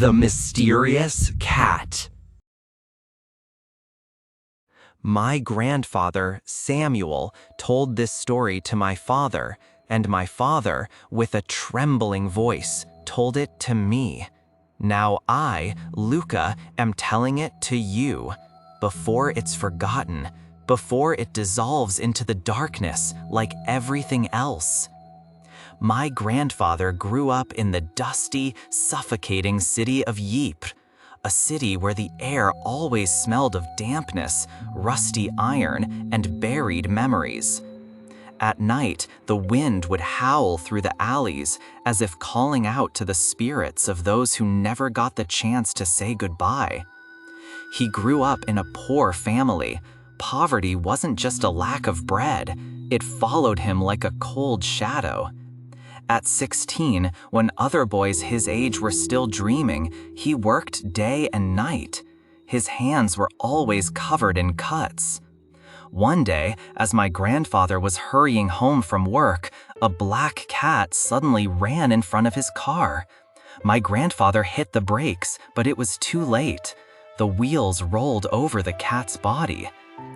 The Mysterious Cat. My grandfather, Samuel, told this story to my father, and my father, with a trembling voice, told it to me. Now I, Luca, am telling it to you, before it's forgotten, before it dissolves into the darkness like everything else. My grandfather grew up in the dusty, suffocating city of Ypres, a city where the air always smelled of dampness, rusty iron, and buried memories. At night, the wind would howl through the alleys as if calling out to the spirits of those who never got the chance to say goodbye. He grew up in a poor family. Poverty wasn't just a lack of bread, it followed him like a cold shadow. At 16, when other boys his age were still dreaming, he worked day and night. His hands were always covered in cuts. One day, as my grandfather was hurrying home from work, a black cat suddenly ran in front of his car. My grandfather hit the brakes, but it was too late. The wheels rolled over the cat's body.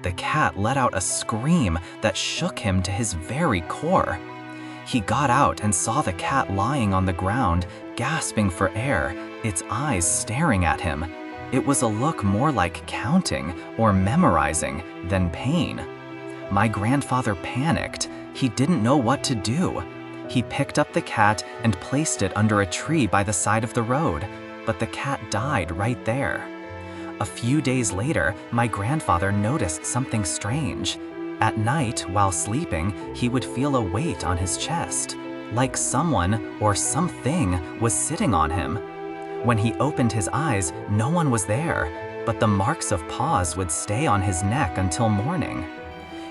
The cat let out a scream that shook him to his very core. He got out and saw the cat lying on the ground, gasping for air, its eyes staring at him. It was a look more like counting or memorizing than pain. My grandfather panicked. He didn't know what to do. He picked up the cat and placed it under a tree by the side of the road, but the cat died right there. A few days later, my grandfather noticed something strange. At night, while sleeping, he would feel a weight on his chest, like someone or something was sitting on him. When he opened his eyes, no one was there, but the marks of paws would stay on his neck until morning.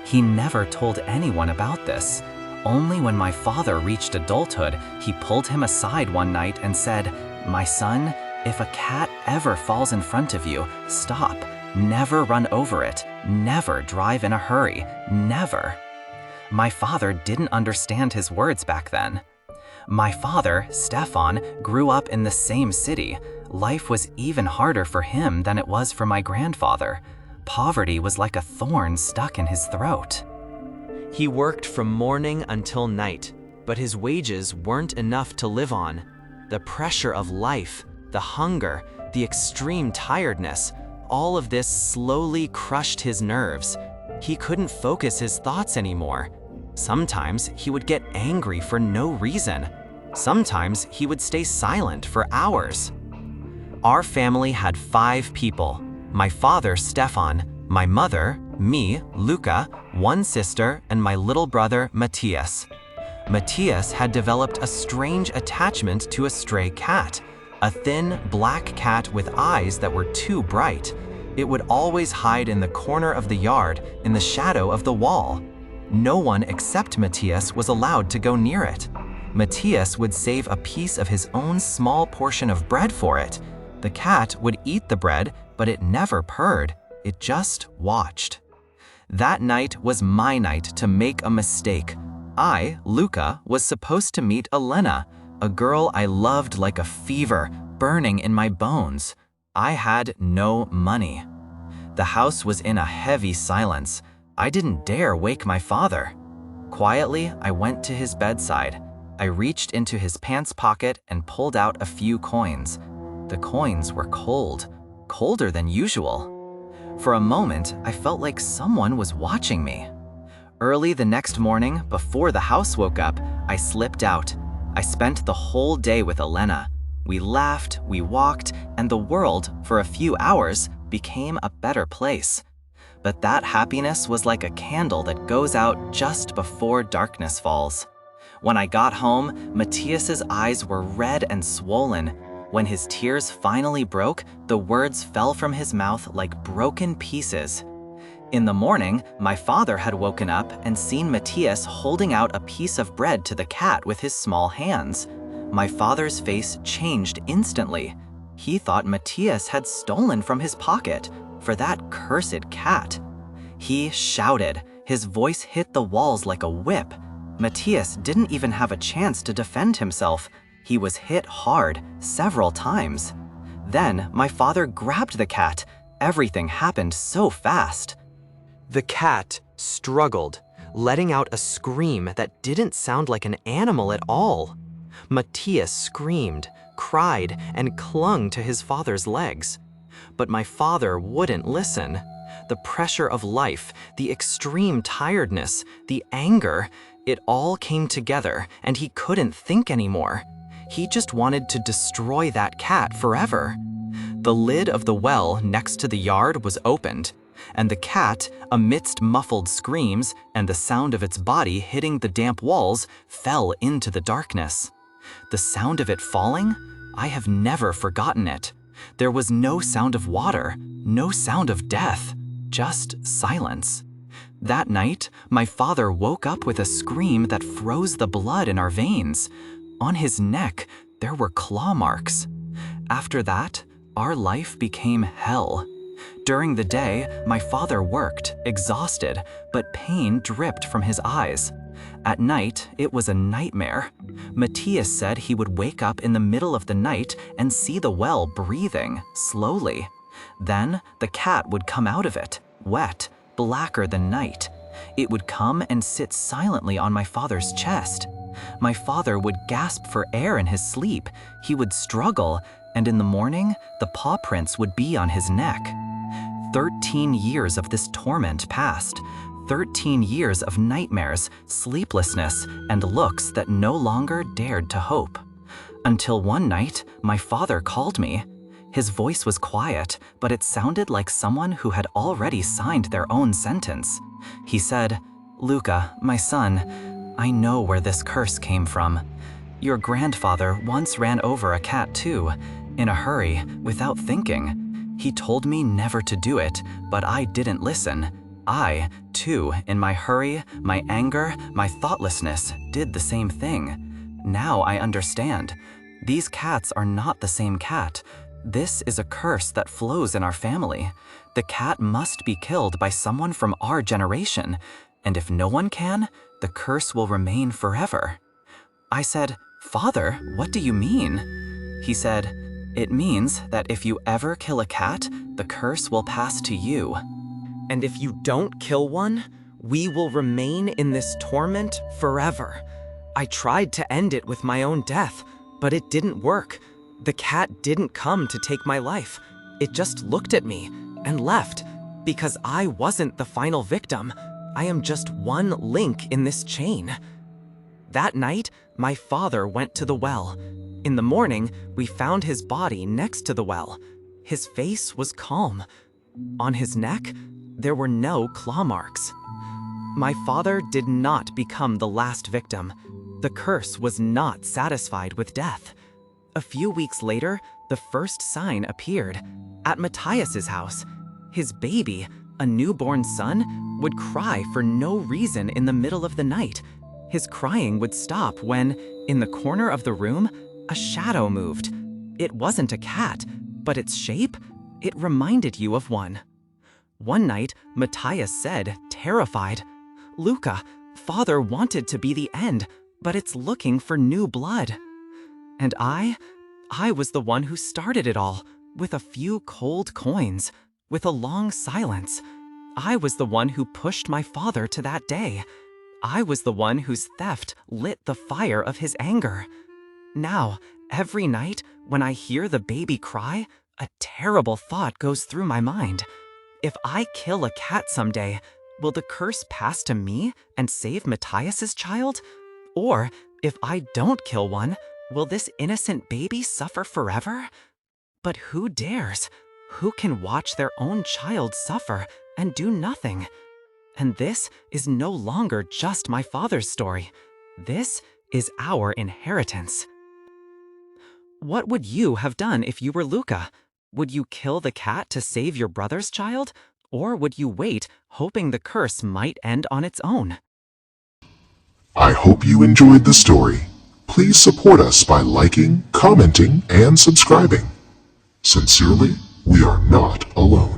He never told anyone about this. Only when my father reached adulthood, he pulled him aside one night and said, "My son, if a cat ever falls in front of you, stop. Never run over it. Never drive in a hurry. Never." My father didn't understand his words back then. My father, Stefan, grew up in the same city. Life was even harder for him than it was for my grandfather. Poverty was like a thorn stuck in his throat. He worked from morning until night, but his wages weren't enough to live on. The pressure of life, the hunger, the extreme tiredness, all of this slowly crushed his nerves. He couldn't focus his thoughts anymore. Sometimes he would get angry for no reason. Sometimes he would stay silent for hours. Our family had 5 people. My father, Stefan, my mother, me, Luca, one sister, and my little brother, Matthias. Matthias had developed a strange attachment to a stray cat. A thin, black cat with eyes that were too bright. It would always hide in the corner of the yard, in the shadow of the wall. No one except Matthias was allowed to go near it. Matthias would save a piece of his own small portion of bread for it. The cat would eat the bread, but it never purred. It just watched. That night was my night to make a mistake. I, Luca, was supposed to meet Elena, a girl I loved like a fever, burning in my bones. I had no money. The house was in a heavy silence. I didn't dare wake my father. Quietly, I went to his bedside. I reached into his pants pocket and pulled out a few coins. The coins were cold, colder than usual. For a moment, I felt like someone was watching me. Early the next morning, before the house woke up, I slipped out. I spent the whole day with Elena. We laughed, we walked, and the world, for a few hours, became a better place. But that happiness was like a candle that goes out just before darkness falls. When I got home, Matthias's eyes were red and swollen. When his tears finally broke, the words fell from his mouth like broken pieces. In the morning, my father had woken up and seen Matthias holding out a piece of bread to the cat with his small hands. My father's face changed instantly. He thought Matthias had stolen from his pocket for that cursed cat. He shouted. His voice hit the walls like a whip. Matthias didn't even have a chance to defend himself. He was hit hard, several times. Then my father grabbed the cat. Everything happened so fast. The cat struggled, letting out a scream that didn't sound like an animal at all. Matthias screamed, cried, and clung to his father's legs. But my father wouldn't listen. The pressure of life, the extreme tiredness, the anger, it all came together, and he couldn't think anymore. He just wanted to destroy that cat forever. The lid of the well next to the yard was opened, and the cat, amidst muffled screams and the sound of its body hitting the damp walls, fell into the darkness. The sound of it falling? I have never forgotten it. There was no sound of water, no sound of death, just silence. That night, my father woke up with a scream that froze the blood in our veins. On his neck, there were claw marks. After that, our life became hell. During the day, my father worked, exhausted, but pain dripped from his eyes. At night, it was a nightmare. Matthias said he would wake up in the middle of the night and see the well breathing, slowly. Then, the cat would come out of it, wet, blacker than night. It would come and sit silently on my father's chest. My father would gasp for air in his sleep. He would struggle, and in the morning, the paw prints would be on his neck. 13 years of this torment passed. 13 years of nightmares, sleeplessness, and looks that no longer dared to hope. Until one night, my father called me. His voice was quiet, but it sounded like someone who had already signed their own sentence. He said, "Luca, my son, I know where this curse came from. Your grandfather once ran over a cat too, in a hurry, without thinking. He told me never to do it, but I didn't listen. I, too, in my hurry, my anger, my thoughtlessness, did the same thing. Now I understand. These cats are not the same cat. This is a curse that flows in our family. The cat must be killed by someone from our generation, and if no one can, the curse will remain forever." I said, "Father, what do you mean?" He said, "It means that if you ever kill a cat, the curse will pass to you. And if you don't kill one, we will remain in this torment forever. I tried to end it with my own death, but it didn't work. The cat didn't come to take my life. It just looked at me and left, because I wasn't the final victim. I am just one link in this chain." That night, my father went to the well. In the morning, we found his body next to the well. His face was calm. On his neck, there were no claw marks. My father did not become the last victim. The curse was not satisfied with death. A few weeks later, the first sign appeared. At Matthias's house, his baby, a newborn son, would cry for no reason in the middle of the night. His crying would stop when, in the corner of the room, a shadow moved. It wasn't a cat, but its shape, it reminded you of one. One night, Matthias said, terrified, "Luca, father wanted to be the end, but it's looking for new blood." And I was the one who started it all, with a few cold coins, with a long silence. I was the one who pushed my father to that day. I was the one whose theft lit the fire of his anger. Now, every night, when I hear the baby cry, a terrible thought goes through my mind. If I kill a cat someday, will the curse pass to me and save Matthias's child? Or, if I don't kill one, will this innocent baby suffer forever? But who dares? Who can watch their own child suffer and do nothing? And this is no longer just my father's story. This is our inheritance. What would you have done if you were Luca? Would you kill the cat to save your brother's child? Or would you wait, hoping the curse might end on its own? I hope you enjoyed the story. Please support us by liking, commenting, and subscribing. Sincerely, we are not alone.